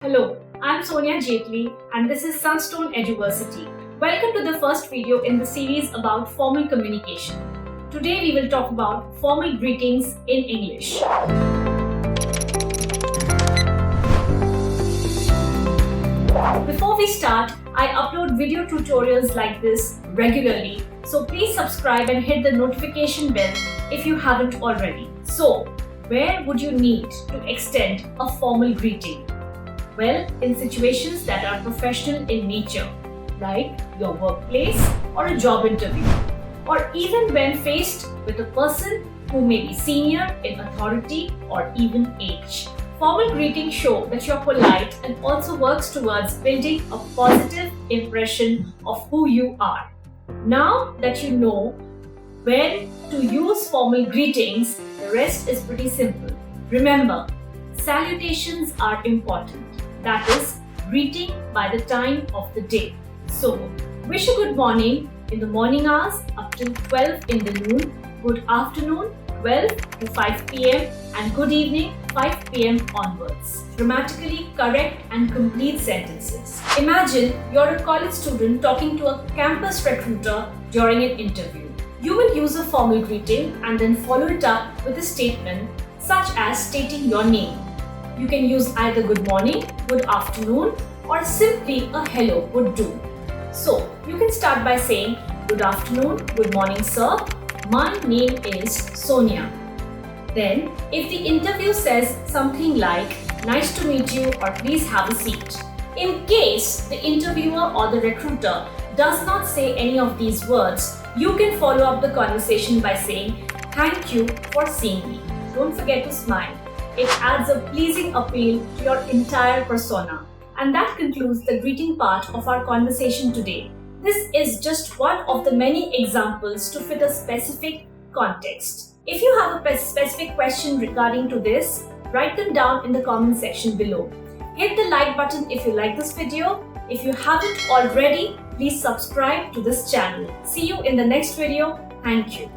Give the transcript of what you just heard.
Hello, I'm Sonia Jaitly and this is Sunstone Eduversity. Welcome to the first video in the series about formal communication. Today we will talk about formal greetings in English. Before we start, I upload video tutorials like this regularly, so please subscribe and hit the notification bell if you haven't already. So, where would you need to extend a formal greeting? Well, in situations that are professional in nature, like your workplace or a job interview, or even when faced with a person who may be senior in authority or even age. Formal greetings show that you're polite and also works towards building a positive impression of who you are. Now that you know when to use formal greetings, the rest is pretty simple. Remember, salutations are important. That is, greeting by the time of the day. So, wish a good morning in the morning hours up till 12 in the noon, good afternoon 12 to 5 p.m. and good evening 5 p.m. onwards. Grammatically correct and complete sentences. Imagine you're a college student talking to a campus recruiter during an interview. You will use a formal greeting and then follow it up with a statement such as stating your name. You can use either good morning, good afternoon, or simply a hello would do. So, you can start by saying, good afternoon, good morning sir, my name is Sonia. Then, if the interview says something like, nice to meet you or please have a seat. In case the interviewer or the recruiter does not say any of these words, you can follow up the conversation by saying, thank you for seeing me. Don't forget to smile. It adds a pleasing appeal to your entire persona. And that concludes the greeting part of our conversation today. This is just one of the many examples to fit a specific context. If you have a specific question regarding to this, write them down in the comment section below. Hit the like button if you like this video. If you haven't already, please subscribe to this channel. See you in the next video. Thank you.